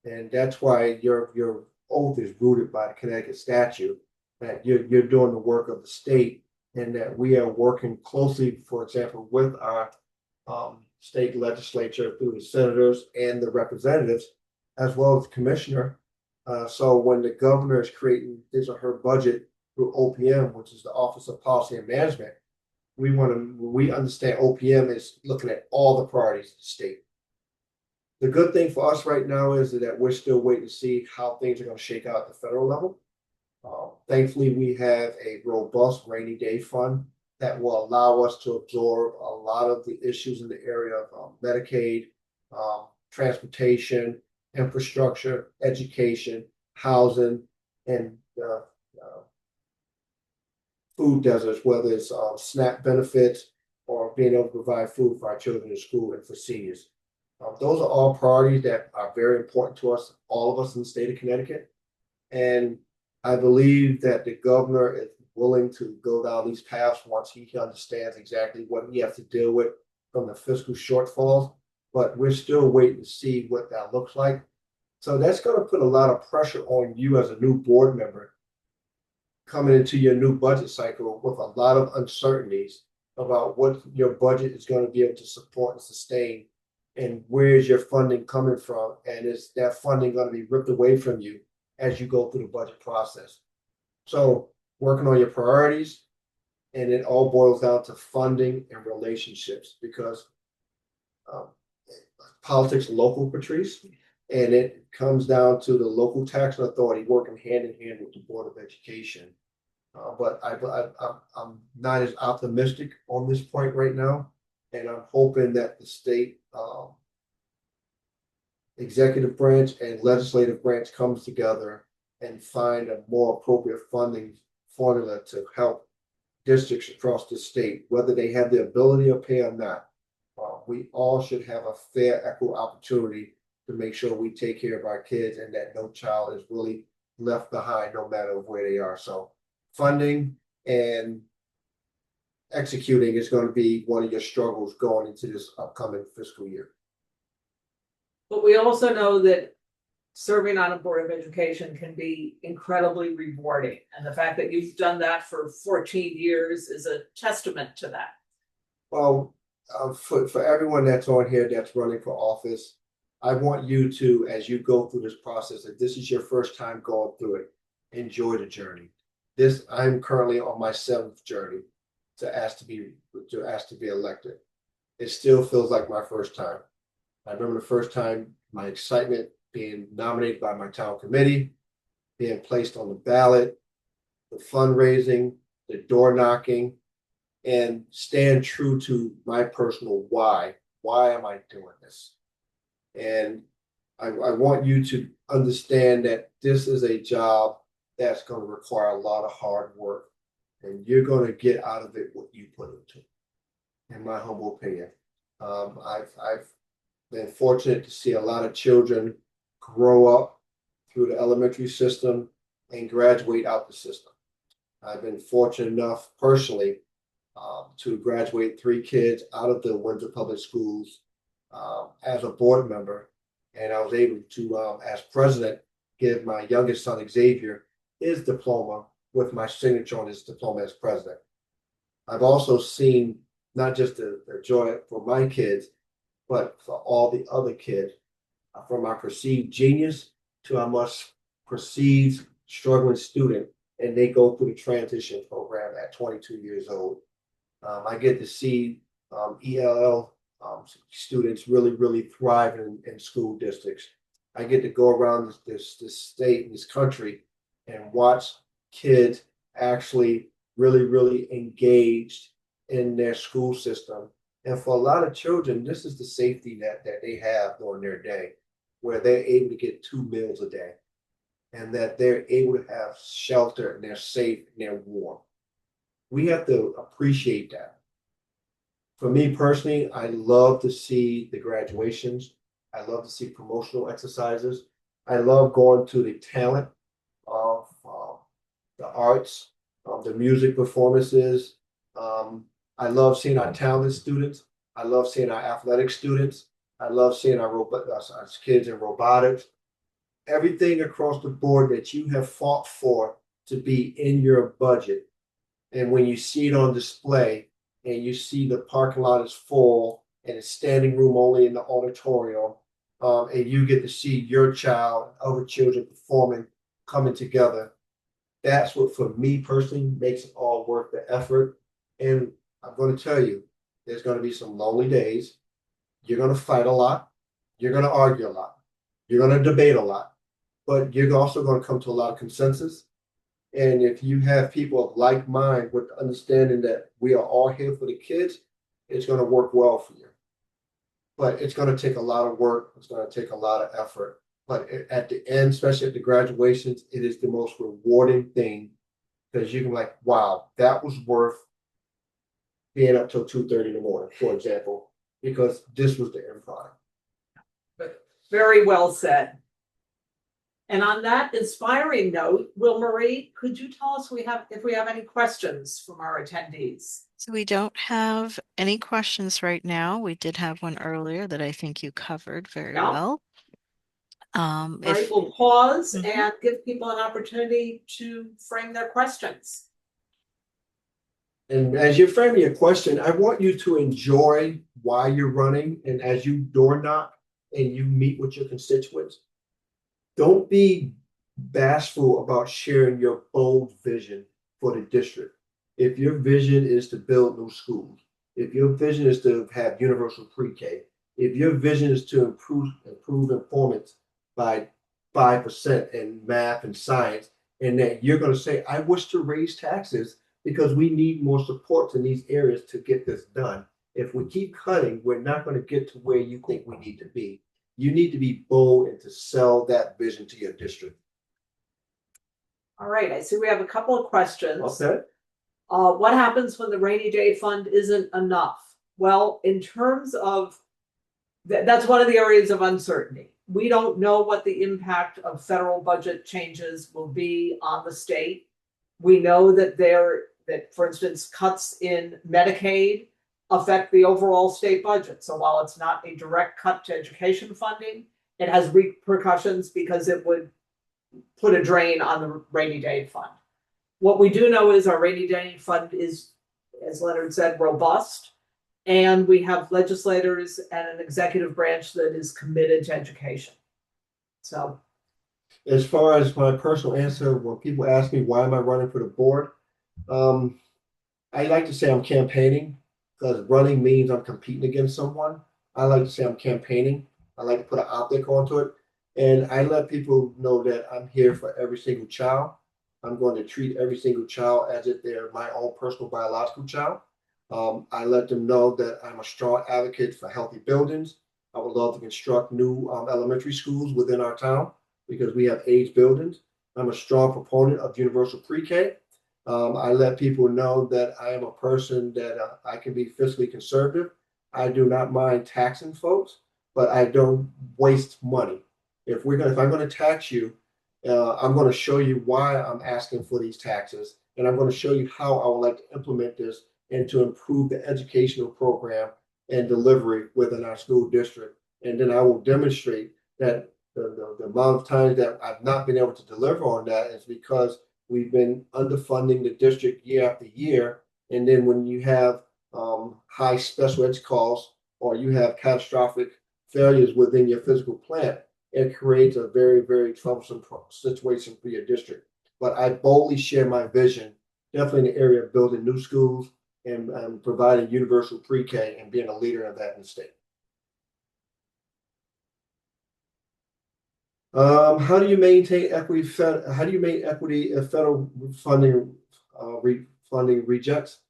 And that's why your oath is rooted by the Connecticut statute, that you're doing the work of the state, and that we are working closely, for example, with our state legislature through the senators and the representatives, as well as the commissioner. So when the governor is creating his or her budget through OPM, which is the Office of Policy and Management, we understand OPM is looking at all the priorities of the state. The good thing for us right now is that we're still waiting to see how things are going to shake out at the federal level. Thankfully, we have a robust rainy day fund that will allow us to absorb a lot of the issues in the area of Medicaid, transportation, infrastructure, education, housing, and food deserts, whether it's SNAP benefits or being able to provide food for our children in school and for seniors. Those are all priorities that are very important to us, all of us in the state of Connecticut. And I believe that the governor is willing to go down these paths once he understands exactly what he has to deal with from the fiscal shortfalls. But we're still waiting to see what that looks like. So that's going to put a lot of pressure on you as a new board member coming into your new budget cycle with a lot of uncertainties about what your budget is going to be able to support and sustain, and where is your funding coming from, and is that funding going to be ripped away from you as you go through the budget process. So working on your priorities And it all boils down to funding and relationships because um, politics are local, Patrice, and it comes down to the local taxing authority working hand in hand with the Board of Education. But I'm not as optimistic on this point right now, and I'm hoping that the state executive branch and legislative branch comes together and find a more appropriate funding formula to help districts across the state, whether they have the ability to pay or not. We all should have a fair, equal opportunity to make sure we take care of our kids and that no child is really left behind, no matter where they are. So funding and executing is going to be one of your struggles going into this upcoming fiscal year. But we also know that serving on a Board of Education can be incredibly rewarding. And the fact that you've done that for 14 years is a testament to that. Well, for everyone that's on here that's running for office, I want you to, as you go through this process, if this is your first time going through it, enjoy the journey. I'm currently on my 7th journey to ask to be elected. It still feels like my first time. I remember the first time, my excitement being nominated by my town committee, being placed on the ballot, the fundraising, the door knocking, and stand true to my personal why. Why am I doing this? And I want you to understand that this is a job that's going to require a lot of hard work, and you're going to get out of it what you put into it, in my humble opinion. I've been fortunate to see a lot of children grow up through the elementary system and graduate out the system. I've been fortunate enough personally to graduate 3 kids out of the Windsor Public Schools as a board member, and I was able to, as president, give my youngest son Xavier his diploma with my signature on his diploma as president. I've also seen not just the joy for my kids, but for all the other kids, from my perceived genius to a much perceived struggling student, and they go through the transition program at 22 years old. I get to see ELL students really thrive in school districts. I get to go around this state and this country and watch kids actually really engaged in their school system. And for a lot of children, this is the safety net that they have during their day, where they're able to get 2 meals a day, and that they're able to have shelter and they're safe and they're warm. We have to appreciate that. For me personally, I love to see the graduations. I love to see promotional exercises. I love going to the talent of the arts, the music performances. I love seeing our talented students. I love seeing our athletic students. I love seeing our kids in robotics. Everything across the board that you have fought for to be in your budget. And when you see it on display and you see the parking lot is full and it's standing room only in the auditorium, and you get to see your child, other children performing, coming together, that's what, for me personally, makes it all worth the effort. And I'm going to tell you, there's going to be some lonely days. You're going to fight a lot. You're going to argue a lot. You're going to debate a lot. But you're also going to come to a lot of consensus. And if you have people of like mind with the understanding that we are all here for the kids, it's going to work well for you. But it's going to take a lot of work. It's going to take a lot of effort. But at the end, especially at the graduations, it is the most rewarding thing, because you can be like, wow, that was worth being up till 2:30 in the morning, for example, because this was the end product. But very well said. And on that inspiring note, Will Marie, could you tell us if we have any questions from our attendees? So we don't have any questions right now. We did have one earlier that I think you covered very Yeah. well. All right, we'll pause Mhm. and give people an opportunity to frame their questions. And as you're framing your question, I want you to enjoy why you're running, and as you door knock and you meet with your constituents, don't be bashful about sharing your bold vision for the district. If your vision is to build new schools, if your vision is to have universal pre-K, if your vision is to improve performance by 5% in math and science, and that you're going to say, I wish to raise taxes because we need more support in these areas to get this done. If we keep cutting, we're not going to get to where you think we need to be. You need to be bold and to sell that vision to your district. All right, I see we have a couple of questions. Okay. What happens when the rainy day fund isn't enough? Well, in terms of that's one of the areas of uncertainty. We don't know what the impact of federal budget changes will be on the state. We know that for instance, cuts in Medicaid affect the overall state budget. So while it's not a direct cut to education funding, it has repercussions because it would put a drain on the rainy day fund. What we do know is our rainy day fund is, as Leonard said, robust. And we have legislators and an executive branch that is committed to education. So, as far as my personal answer, when people ask me why am I running for the board, I like to say I'm campaigning because running means I'm competing against someone. I like to say I'm campaigning. I like to put an optic onto it. And I let people know that I'm here for every single child. I'm going to treat every single child as if they're my own personal biological child. I let them know that I'm a strong advocate for healthy buildings. I would love to construct new elementary schools within our town because we have aged buildings. I'm a strong proponent of universal pre-K. I let people know that I am a person that I can be fiscally conservative. I do not mind taxing folks, but I don't waste money. If I'm going to tax you, I'm going to show you why I'm asking for these taxes, and I'm going to show you how I would like to implement this and to improve the educational program and delivery within our school district. And then I will demonstrate that the amount of times that I've not been able to deliver on that is because we've been underfunding the district year after year. And then when you have high special ed costs or you have catastrophic failures within your physical plant, it creates a very, very troublesome situation for your district. But I boldly share my vision, definitely in the area of building new schools and providing universal pre-K and being a leader of that in the state. How do you maintain equity? How do you maintain equity if federal funding funding rejects?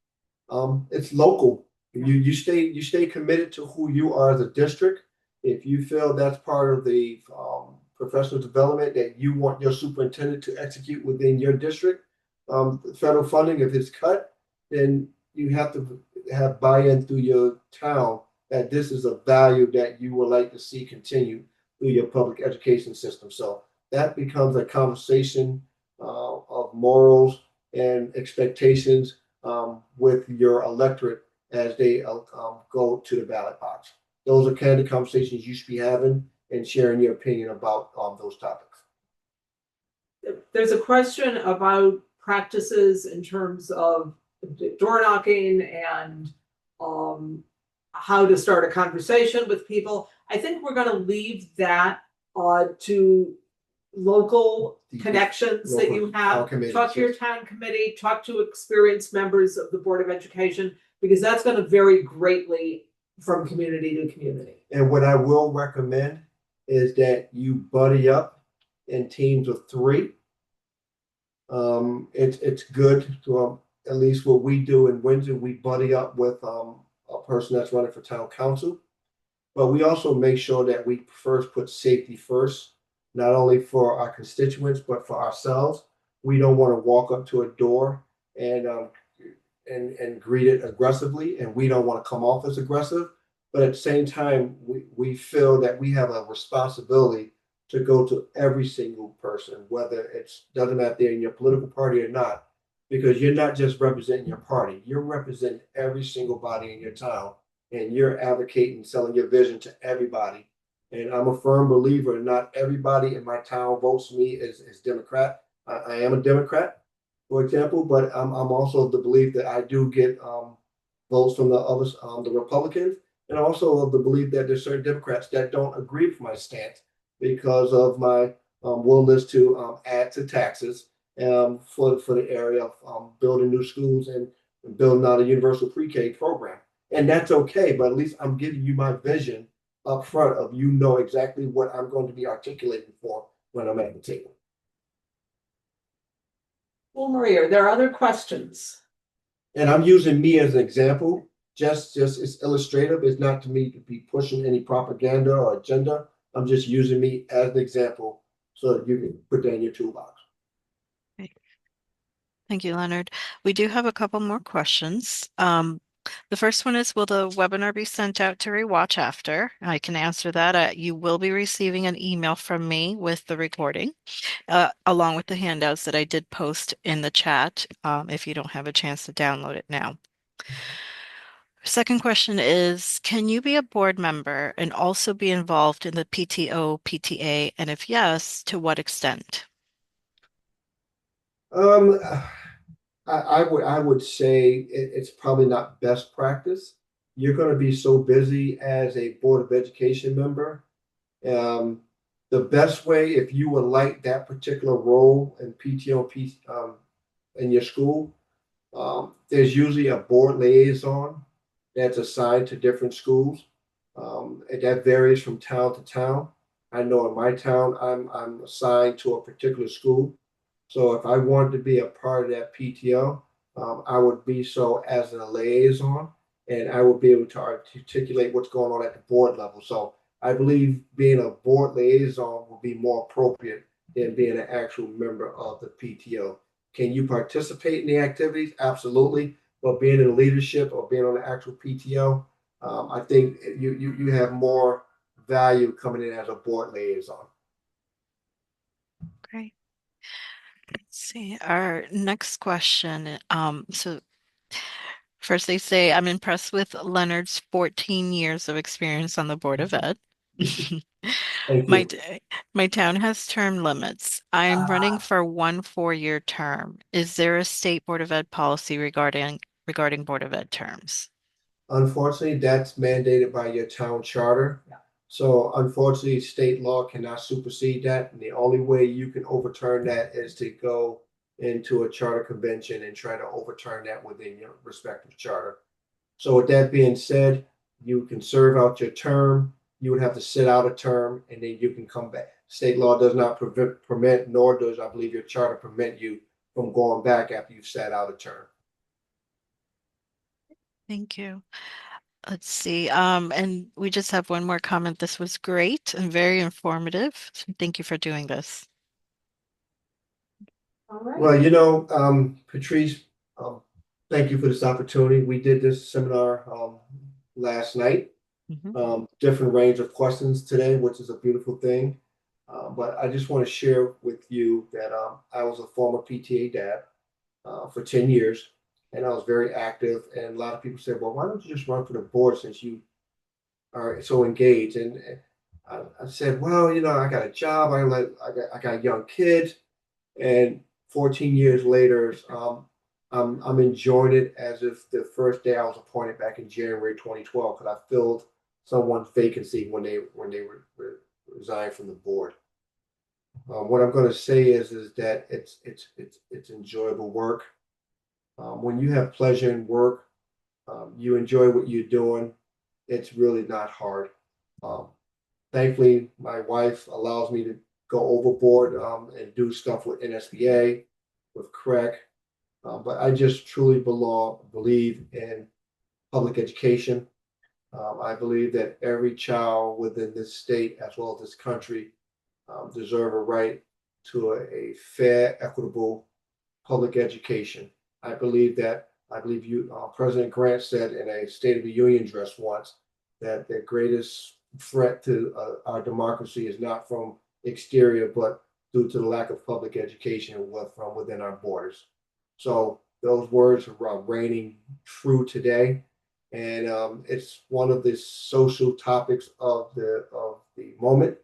It's local. You stay committed to who you are as a district. If you feel that's part of the professional development that you want your superintendent to execute within your district, federal funding, if it's cut, then you have to have buy-in through your town that this is a value that you would like to see continue through your public education system. So that becomes a conversation of morals and expectations with your electorate as they go to the ballot box. Those are kind of conversations you should be having and sharing your opinion about those topics. There's a question about practices in terms of door knocking and how to start a conversation with people. I think we're going to leave that to local connections that you have. Talk to your town committee, talk to experienced members of the Board of Education, because that's going to vary greatly from community to community. And what I will recommend is that you buddy up in teams of 3. It's good to at least what we do in Windsor, we buddy up with a person that's running for town council. But we also make sure that we first put safety first, not only for our constituents, but for ourselves. We don't want to walk up to a door and greet it aggressively, and we don't want to come off as aggressive. But at the same time, we feel that we have a responsibility to go to every single person, whether it's doesn't matter if they're in your political party or not, because you're not just representing your party, you're representing every single body in your town, and you're advocating, selling your vision to everybody. And I'm a firm believer, not everybody in my town votes me as Democrat. I am a Democrat, for example, but I'm also of the belief that I do get votes from the others, the Republicans, and also of the belief that there's certain Democrats that don't agree with my stance because of my willingness to add to taxes for the area of building new schools and building out a universal pre-K program. And that's okay, but at least I'm giving you my vision up front of exactly what I'm going to be articulating for when I'm at the table. Well, Marie, are there other questions? And I'm using me as an example, just it's illustrative. It's not to me to be pushing any propaganda or agenda. I'm just using me as an example so that you can put that in your toolbox. Thank you, Leonard. We do have a couple more questions. The first one is, will the webinar be sent out to rewatch after? I can answer that. You will be receiving an email from me with the recording, along with the handouts that I did post in the chat, if you don't have a chance to download it now. Second question is, can you be a board member and also be involved in the PTO, PTA, and if yes, to what extent? Um, I would say it's probably not best practice. You're going to be so busy as a Board of Education member. The best way, if you would like that particular role in PTO in your school, there's usually a board liaison that's assigned to different schools. And that varies from town to town. I know in my town, I'm assigned to a particular school. So if I wanted to be a part of that PTO, I would be so as a liaison, and I would be able to articulate what's going on at the board level. So I believe being a board liaison will be more appropriate than being an actual member of the PTO. Can you participate in the activities? Absolutely. But being in leadership or being on the actual PTO, I think you have more value coming in as a board liaison. Great. Let's see. Our next question. So first they say, I'm impressed with Leonard's 14 years of experience on the Board of Ed. Thank My, you. t- my town has term limits. I'm running for one 4-year term. Is there a state Board of Ed policy regarding Board of Ed terms? Unfortunately, that's mandated by your town charter. Yeah. So unfortunately, state law cannot supersede that. And the only way you can overturn that is to go into a charter convention and try to overturn that within your respective charter. So with that being said, you can serve out your term. You would have to sit out a term and then you can come back. State law does not permit, nor does I believe your charter permit you from going back after you've sat out a term. Thank you. Let's see. And we just have one more comment. This was great and very informative. So thank you for doing this. All right. Well, Patrice, thank you for this opportunity. We did this seminar last night. Different range of questions today, which is a beautiful thing. But I just want to share with you that I was a former PTA dad for 10 years, and I was very active. And a lot of people said, well, why don't you just run for the board since you are so engaged? And I said, well, I got a job, I got young kids, and 14 years later, I'm enjoying it as if the first day I was appointed back in January 2012, because I filled someone's vacancy when they resigned from the board. What I'm going to say is that it's enjoyable work. When you have pleasure in work, you enjoy what you're doing. It's really not hard. Thankfully, my wife allows me to go overboard and do stuff with NSBA, with CREC. But I just truly believe in public education. I believe that every child within this state, as well as this country, deserve a right to a fair, equitable public education. I believe President Grant said in a State of the Union address once that the greatest threat to our democracy is not from exterior, but due to the lack of public education from within our borders. So those words are reigning true today, and it's one of the social topics of the moment.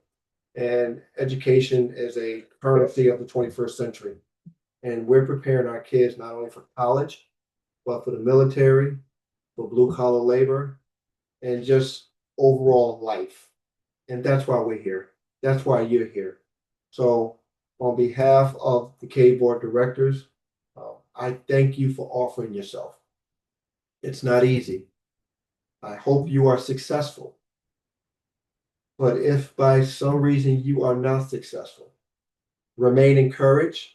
And education is a currency of the 21st century, and we're preparing our kids not only for college, but for the military, for blue collar labor, and just overall life. And that's why we're here. That's why you're here. So on behalf of the K Board of Directors, I thank you for offering yourself. It's not easy. I hope you are successful. But if by some reason you are not successful, remain encouraged,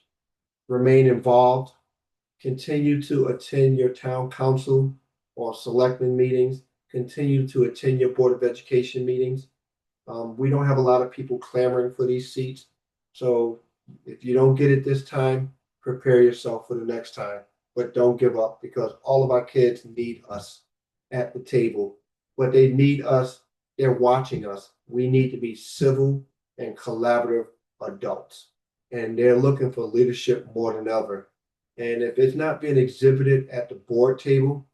remain involved, continue to attend your town council or selectmen meetings, continue to attend your Board of Education meetings. We don't have a lot of people clamoring for these seats. So if you don't get it this time, prepare yourself for the next time. But don't give up, because all of our kids need us at the table. But they need us, they're watching us. We need to be civil and collaborative adults. And they're looking for leadership more than ever. And if it's not being exhibited at the board table,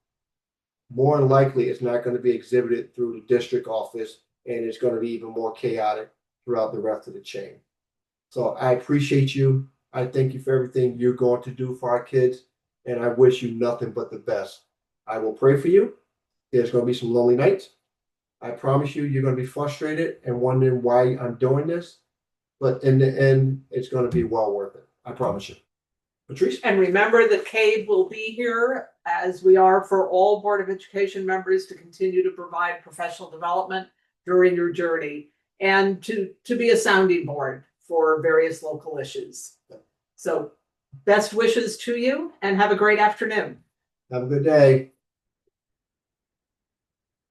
more than likely it's not going to be exhibited through the district office, and it's going to be even more chaotic throughout the rest of the chain. So I appreciate you. I thank you for everything you're going to do for our kids, and I wish you nothing but the best. I will pray for you. There's going to be some lonely nights. I promise you, you're going to be frustrated and wondering why I'm doing this, but in the end, it's going to be well worth it. I promise you. Patrice? And remember that CABE will be here, as we are for all Board of Education members, to continue to provide professional development during your journey and to be a sounding board for various local issues. So best wishes to you and have a great afternoon. Have a good day.